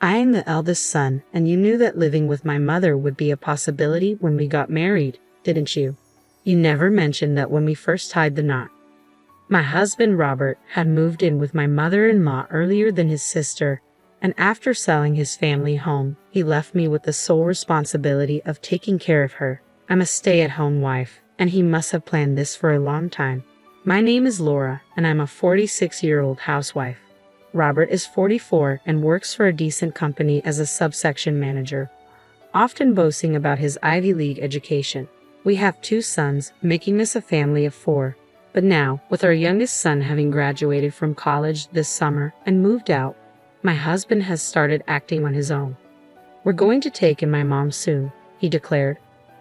I am the eldest son, and you knew that living with my mother would be a possibility when we got married, didn't you? You never mentioned that when we first tied the knot. My husband Robert had moved in with my mother-in-law earlier than his sister, and after selling his family home, he left me with the sole responsibility of taking care of her. I'm a stay-at-home wife, and he must have planned this for a long time. My name is Laura, and I'm a 46-year-old housewife. Robert is 44 and works for a decent company as a subsection manager, often boasting about his Ivy League education. We have 2 sons, making us a family of 4. But now, with our youngest son having graduated from college this summer and moved out, my husband has started acting on his own. We're going to take in my mom soon, he declared.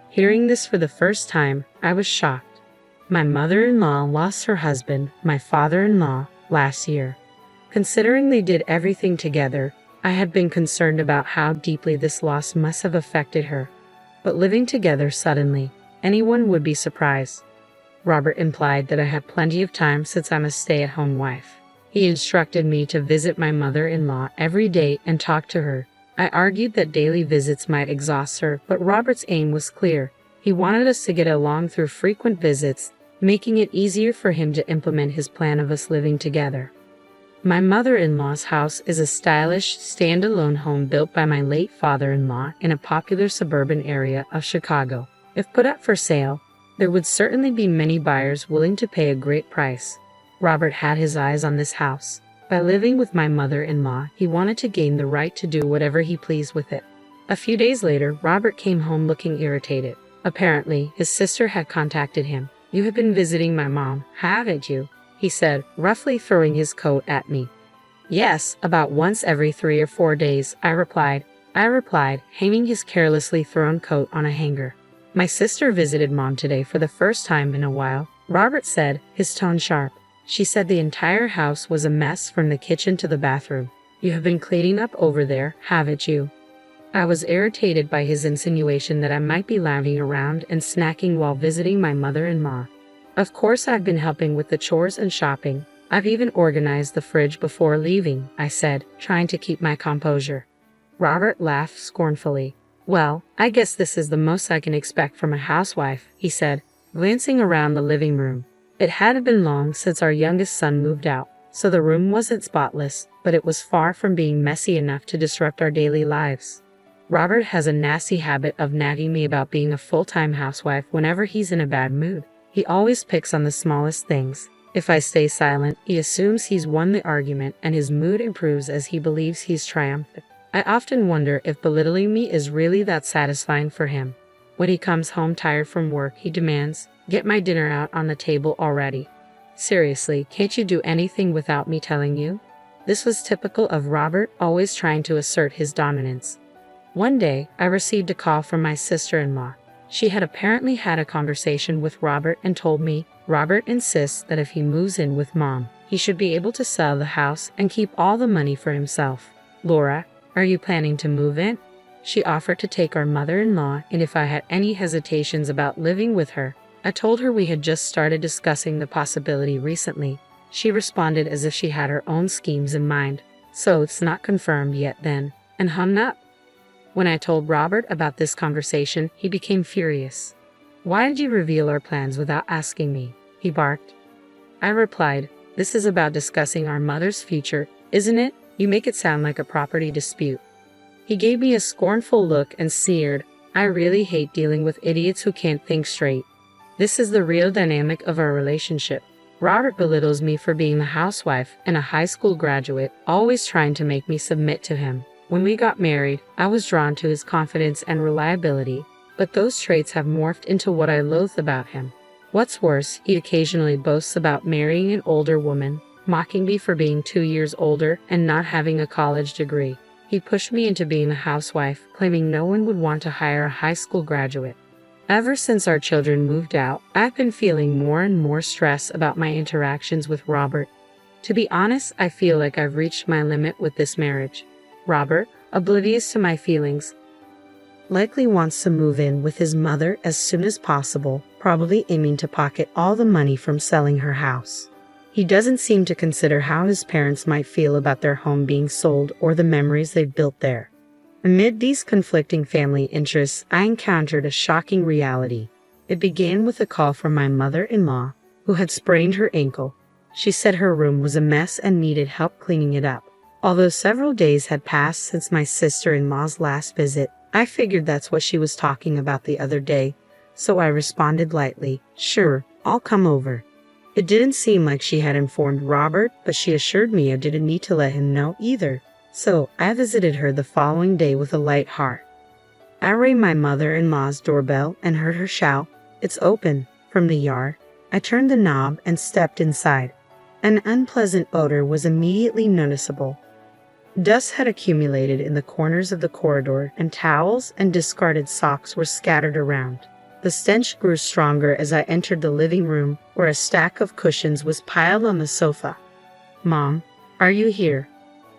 Hearing this for the first time, I was shocked. My mother-in-law lost her husband, my father-in-law, last year. Considering they did everything together, I had been concerned about how deeply this loss must have affected her. But living together suddenly, anyone would be surprised. Robert implied that I had plenty of time since I'm a stay-at-home wife. He instructed me to visit my mother-in-law every day and talk to her. I argued that daily visits might exhaust her, but Robert's aim was clear. He wanted us to get along through frequent visits, making it easier for him to implement his plan of us living together. My mother-in-law's house is a stylish, standalone home built by my late father-in-law in a popular suburban area of Chicago. If put up for sale, there would certainly be many buyers willing to pay a great price. Robert had his eyes on this house. By living with my mother-in-law, he wanted to gain the right to do whatever he pleased with it. A few days later, Robert came home looking irritated. Apparently, his sister had contacted him. "You have been visiting my mom, haven't you?" he said, roughly throwing his coat at me. "Yes, about once every 3 or 4 days," I replied, hanging his carelessly thrown coat on a hanger. "My sister visited Mom today for the first time in a while," Robert said, his tone sharp. "She said the entire house was a mess from the kitchen to the bathroom. You have been cleaning up over there, haven't you?" I was irritated by his insinuation that I might be lounging around and snacking while visiting my mother-in-law. "Of course I've been helping with the chores and shopping. I've even organized the fridge before leaving," I said, trying to keep my composure. Robert laughed scornfully. "Well, I guess this is the most I can expect from a housewife," he said, glancing around the living room. It hadn't been long since our youngest son moved out, so the room wasn't spotless, but it was far from being messy enough to disrupt our daily lives. Robert has a nasty habit of nagging me about being a full-time housewife whenever he's in a bad mood. He always picks on the smallest things. If I stay silent, he assumes he's won the argument and his mood improves as he believes he's triumphant. I often wonder if belittling me is really that satisfying for him. When he comes home tired from work, he demands, "Get my dinner out on the table already." Seriously, can't you do anything without me telling you? This was typical of Robert, always trying to assert his dominance. One day, I received a call from my sister-in-law. She had apparently had a conversation with Robert and told me, "Robert insists that if he moves in with Mom, he should be able to sell the house and keep all the money for himself." "Laura, are you planning to move in?" She offered to take our mother-in-law, and if I had any hesitations about living with her, I told her we had just started discussing the possibility recently. She responded as if she had her own schemes in mind. "So it's not confirmed yet then," and hung up. When I told Robert about this conversation, he became furious. "Why did you reveal our plans without asking me?" he barked. I replied, "This is about discussing our mother's future, isn't it? You make it sound like a property dispute." He gave me a scornful look and sneered, "I really hate dealing with idiots who can't think straight." This is the real dynamic of our relationship. Robert belittles me for being a housewife and a high school graduate, always trying to make me submit to him. When we got married, I was drawn to his confidence and reliability, but those traits have morphed into what I loathe about him. What's worse, he occasionally boasts about marrying an older woman, mocking me for being 2 years older and not having a college degree. He pushed me into being a housewife, claiming no one would want to hire a high school graduate. Ever since our children moved out, I've been feeling more and more stress about my interactions with Robert. To be honest, I feel like I've reached my limit with this marriage. Robert, oblivious to my feelings, likely wants to move in with his mother as soon as possible, probably aiming to pocket all the money from selling her house. He doesn't seem to consider how his parents might feel about their home being sold or the memories they've built there. Amid these conflicting family interests, I encountered a shocking reality. It began with a call from my mother-in-law, who had sprained her ankle. She said her room was a mess and needed help cleaning it up. Although several days had passed since my sister-in-law's last visit, I figured that's what she was talking about the other day, so I responded lightly, "Sure, I'll come over." It didn't seem like she had informed Robert, but she assured me I didn't need to let him know either. So I visited her the following day with a light heart. I rang my mother-in-law's doorbell and heard her shout, "It's open," from the yard. I turned the knob and stepped inside. An unpleasant odor was immediately noticeable. Dust had accumulated in the corners of the corridor, and towels and discarded socks were scattered around. The stench grew stronger as I entered the living room, where a stack of cushions was piled on the sofa. "Mom, are you here?"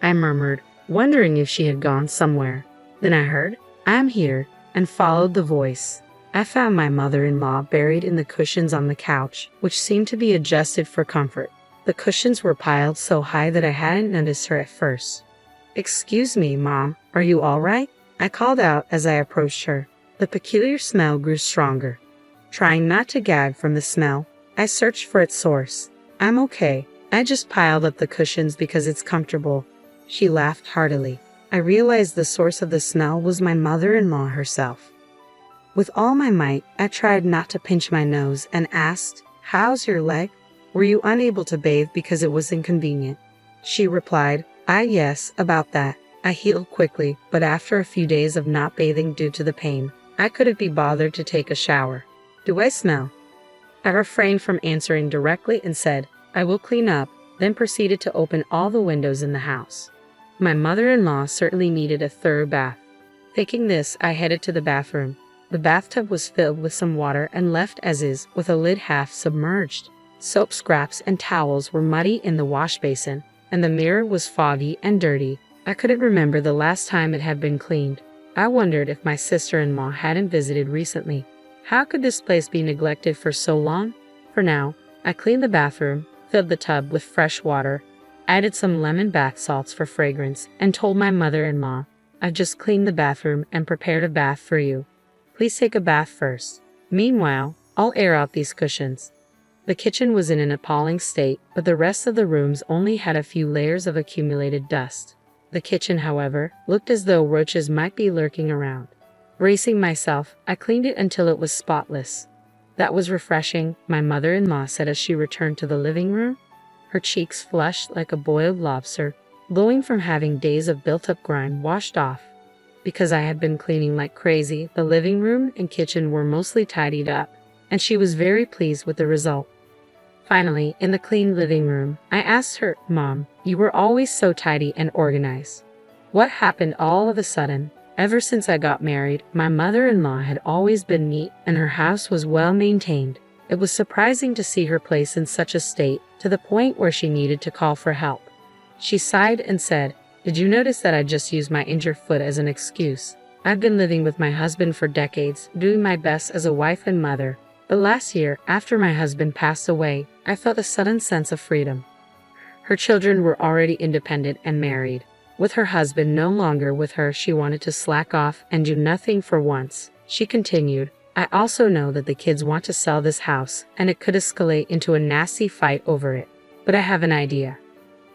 I murmured, wondering if she had gone somewhere. Then I heard, "I'm here," and followed the voice. I found my mother-in-law buried in the cushions on the couch, which seemed to be adjusted for comfort. The cushions were piled so high that I hadn't noticed her at first. "Excuse me, Mom, are you all right?" I called out as I approached her. The peculiar smell grew stronger. Trying not to gag from the smell, I searched for its source. "I'm okay. I just piled up the cushions because it's comfortable." She laughed heartily. I realized the source of the smell was my mother-in-law herself. With all my might, I tried not to pinch my nose and asked, "How's your leg? Were you unable to bathe because it was inconvenient?" She replied, Yes, about that. I healed quickly, but after a few days of not bathing due to the pain, I couldn't be bothered to take a shower." "Do I smell?" I refrained from answering directly and said, "I will clean up," then proceeded to open all the windows in the house. My mother-in-law certainly needed a thorough bath. Thinking this, I headed to the bathroom. The bathtub was filled with some water and left as is, with a lid half submerged. Soap scraps and towels were muddy in the wash basin, and the mirror was foggy and dirty. I couldn't remember the last time it had been cleaned. I wondered if my sister-in-law hadn't visited recently. How could this place be neglected for so long? For now, I cleaned the bathroom, filled the tub with fresh water, added some lemon bath salts for fragrance, and told my mother-in-law, "I've just cleaned the bathroom and prepared a bath for you. Please take a bath first. Meanwhile, I'll air out these cushions." The kitchen was in an appalling state, but the rest of the rooms only had a few layers of accumulated dust. The kitchen, however, looked as though roaches might be lurking around. Bracing myself, I cleaned it until it was spotless. "That was refreshing," my mother-in-law said as she returned to the living room. Her cheeks flushed like a boiled lobster, glowing from having days of built-up grime washed off. Because I had been cleaning like crazy, the living room and kitchen were mostly tidied up, and she was very pleased with the result. Finally, in the clean living room, I asked her, "Mom, you were always so tidy and organized. What happened all of a sudden?" Ever since I got married, my mother-in-law had always been neat and her house was well maintained. It was surprising to see her place in such a state, to the point where she needed to call for help. She sighed and said, "Did you notice that I just used my injured foot as an excuse? I've been living with my husband for decades, doing my best as a wife and mother. But last year, after my husband passed away, I felt a sudden sense of freedom." Her children were already independent and married. With her husband no longer with her, she wanted to slack off and do nothing for once. She continued, "I also know that the kids want to sell this house, and it could escalate into a nasty fight over it. But I have an idea."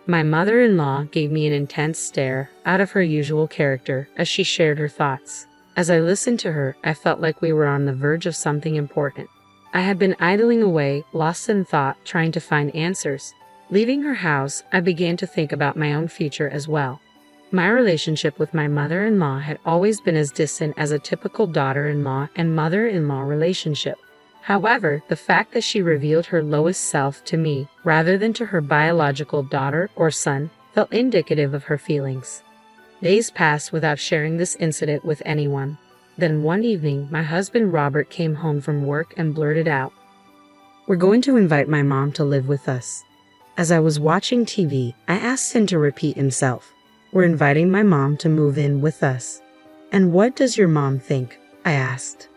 My mother-in-law gave me an intense stare, out of her usual character, as she shared her thoughts. As I listened to her, I felt like we were on the verge of something important. I had been idling away, lost in thought, trying to find answers. Leaving her house, I began to think about my own future as well. My relationship with my mother-in-law had always been as distant as a typical daughter-in-law and mother-in-law relationship. However, the fact that she revealed her lowest self to me, rather than to her biological daughter or son, felt indicative of her feelings. Days passed without sharing this incident with anyone. Then one evening, my husband Robert came home from work and blurted out, "We're going to invite my mom to live with us." As I was watching TV, I asked him to repeat himself. "We're inviting my mom to move in with us." "And what does your mom think?" I asked.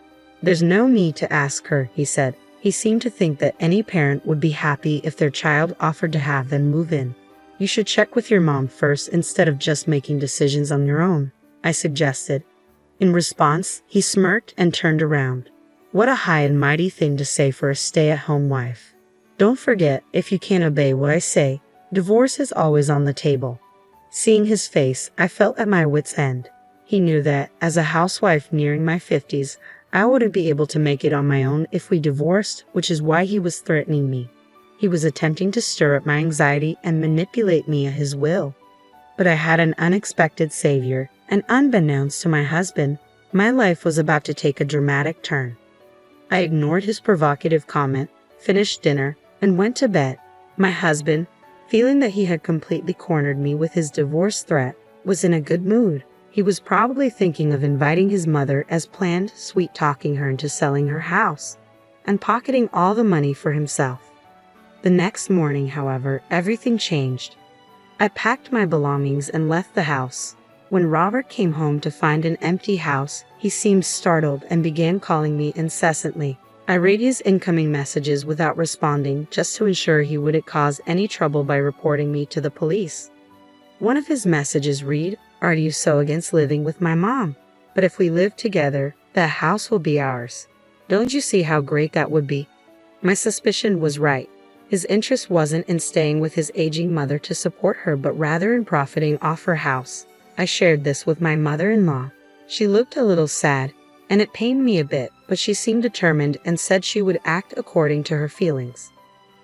"There's no need to ask her," he said. He seemed to think that any parent would be happy if their child offered to have them move in. You should check with your mom first instead of just making decisions on your own, I suggested. In response, he smirked and turned around. What a high and mighty thing to say for a stay-at-home wife. Don't forget, if you can't obey what I say, divorce is always on the table. Seeing his face, I felt at my wit's end. He knew that, as a housewife nearing my 50s, I wouldn't be able to make it on my own if we divorced, which is why he was threatening me. He was attempting to stir up my anxiety and manipulate me at his will. But I had an unexpected savior, and unbeknownst to my husband, my life was about to take a dramatic turn. I ignored his provocative comment, finished dinner, and went to bed. My husband, feeling that he had completely cornered me with his divorce threat, was in a good mood. He was probably thinking of inviting his mother as planned, sweet-talking her into selling her house, and pocketing all the money for himself. The next morning, however, everything changed. I packed my belongings and left the house. When Robert came home to find an empty house, he seemed startled and began calling me incessantly. I read his incoming messages without responding, just to ensure he wouldn't cause any trouble by reporting me to the police. One of his messages read, "Are you so against living with my mom? But if we live together, the house will be ours. Don't you see how great that would be?" My suspicion was right. His interest wasn't in staying with his aging mother to support her, but rather in profiting off her house. I shared this with my mother-in-law. She looked a little sad, and it pained me a bit, but she seemed determined and said she would act according to her feelings.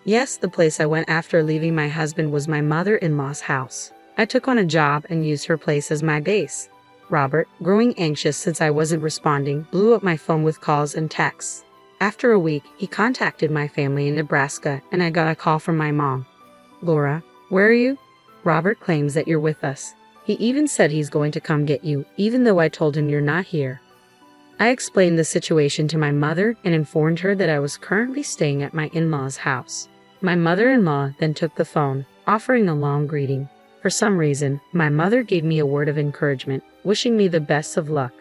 Yes, the place I went after leaving my husband was my mother-in-law's house. I took on a job and used her place as my base. Robert, growing anxious since I wasn't responding, blew up my phone with calls and texts. After a week, he contacted my family in Nebraska, and I got a call from my mom. "Laura, where are you? Robert claims that you're with us. He even said he's going to come get you, even though I told him you're not here." I explained the situation to my mother and informed her that I was currently staying at my in-laws' house. My mother-in-law then took the phone, offering a long greeting. For some reason, my mother gave me a word of encouragement, wishing me the best of luck.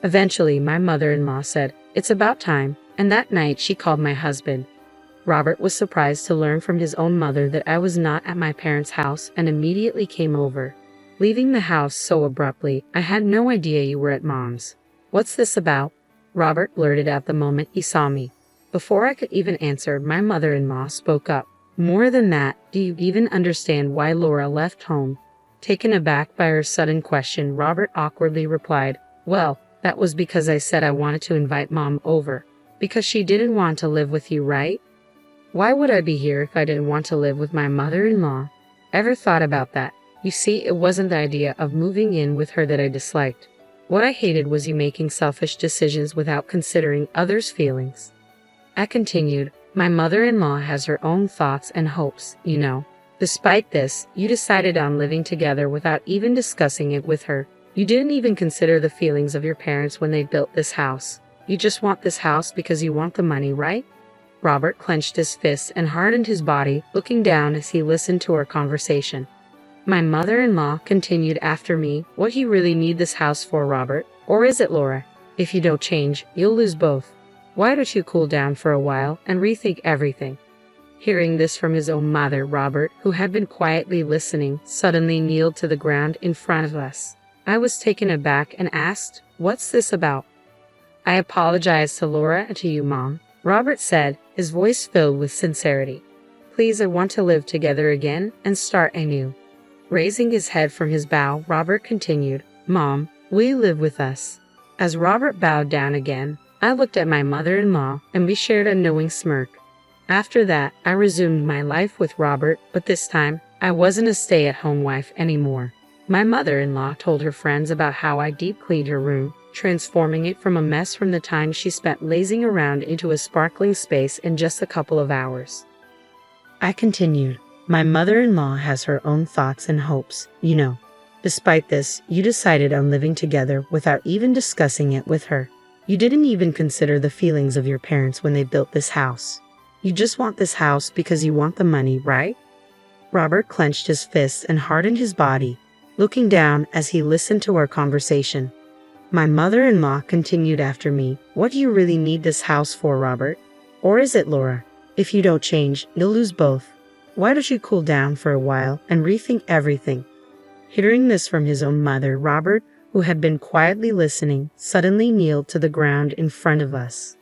Eventually, my mother-in-law said, "It's about time," and that night she called my husband. Robert was surprised to learn from his own mother that I was not at my parents' house and immediately came over. "Leaving the house so abruptly, I had no idea you were at Mom's. What's this about?" Robert blurted out the moment he saw me. Before I could even answer, my mother-in-law spoke up. "More than that, do you even understand why Laura left home?" Taken aback by her sudden question, Robert awkwardly replied, "Well, that was because I said I wanted to invite Mom over. Because she didn't want to live with you, right? Why would I be here if I didn't want to live with my mother-in-law? Ever thought about that? You see, it wasn't the idea of moving in with her that I disliked. What I hated was you making selfish decisions without considering others' feelings." I continued, "My mother-in-law has her own thoughts and hopes, you know. Despite this, you decided on living together without even discussing it with her. You didn't even consider the feelings of your parents when they built this house. You just want this house because you want the money, right?" Robert clenched his fists and hardened his body, looking down as he listened to our conversation. My mother-in-law continued after me, "What do you really need this house for, Robert? Or is it Laura? If you don't change, you'll lose both. Why don't you cool down for a while and rethink everything?" Hearing this from his own mother, Robert, who had been quietly listening, suddenly kneeled to the ground in front of us. I was taken aback and asked, "What's this about?" "I apologize to Laura and to you, Mom," Robert said, his voice filled with sincerity. "Please, I want to live together again and start anew." Raising his head from his bow, Robert continued, "Mom, will you live with us?" As Robert bowed down again, I looked at my mother-in-law, and we shared a knowing smirk. After that, I resumed my life with Robert, but this time, I wasn't a stay-at-home wife anymore. My mother-in-law told her friends about how I deep-cleaned her room, transforming it from a mess from the time she spent lazing around into a sparkling space in just a couple of hours. I continued, "My mother-in-law has her own thoughts and hopes, you know. Despite this, you decided on living together without even discussing it with her. You didn't even consider the feelings of your parents when they built this house. You just want this house because you want the money, right?" Robert clenched his fists and hardened his body, looking down as he listened to our conversation. My mother-in-law continued after me, "What do you really need this house for, Robert? Or is it, Laura? If you don't change, you'll lose both. Why don't you cool down for a while and rethink everything? Hearing this from his own mother, Robert, who had been quietly listening, suddenly kneeled to the ground in front of us.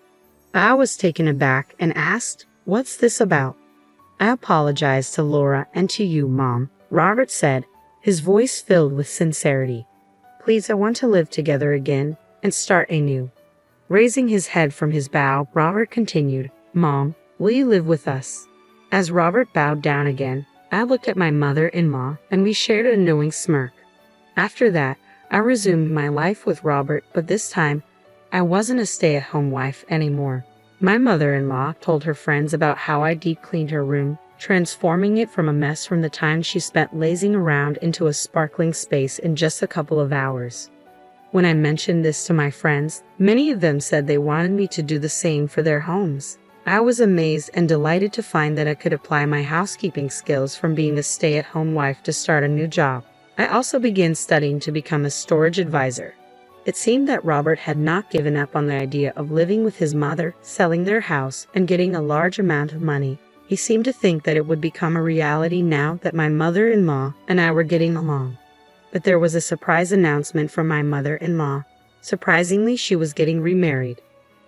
I was taken aback and asked, "What's this about?" "I apologize to Laura and to you, Mom," Robert said, his voice filled with sincerity. "Please, I want to live together again and start anew." Raising his head from his bow, Robert continued, "Mom, will you live with us?" As Robert bowed down again, I looked at my mother-in-law and we shared a knowing smirk. After that, I resumed my life with Robert, but this time, I wasn't a stay-at-home wife anymore. My mother-in-law told her friends about how I deep-cleaned her room, transforming it from a mess from the time she spent lazing around into a sparkling space in just a couple of hours. When I mentioned this to my friends, many of them said they wanted me to do the same for their homes. I was amazed and delighted to find that I could apply my housekeeping skills from being a stay-at-home wife to start a new job. I also began studying to become a storage advisor. It seemed that Robert had not given up on the idea of living with his mother, selling their house, and getting a large amount of money. He seemed to think that it would become a reality now that my mother-in-law and I were getting along. But there was a surprise announcement from my mother-in-law. Surprisingly, she was getting remarried.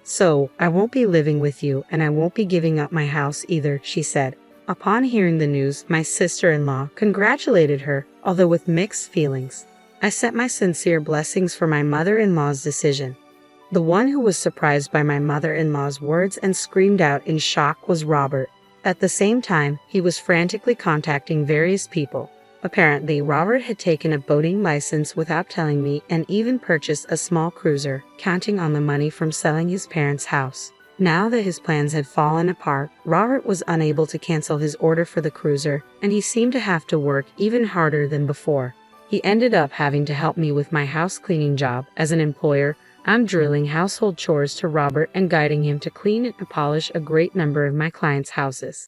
"So, I won't be living with you, and I won't be giving up my house either," she said. Upon hearing the news, my sister-in-law congratulated her, although with mixed feelings. I sent my sincere blessings for my mother-in-law's decision. The one who was surprised by my mother-in-law's words and screamed out in shock was Robert. At the same time, he was frantically contacting various people. Apparently, Robert had taken a boating license without telling me and even purchased a small cruiser, counting on the money from selling his parents' house. Now that his plans had fallen apart, Robert was unable to cancel his order for the cruiser, and he seemed to have to work even harder than before. He ended up having to help me with my house cleaning job. As an employer, I'm drilling household chores to Robert and guiding him to clean and polish a great number of my clients' houses.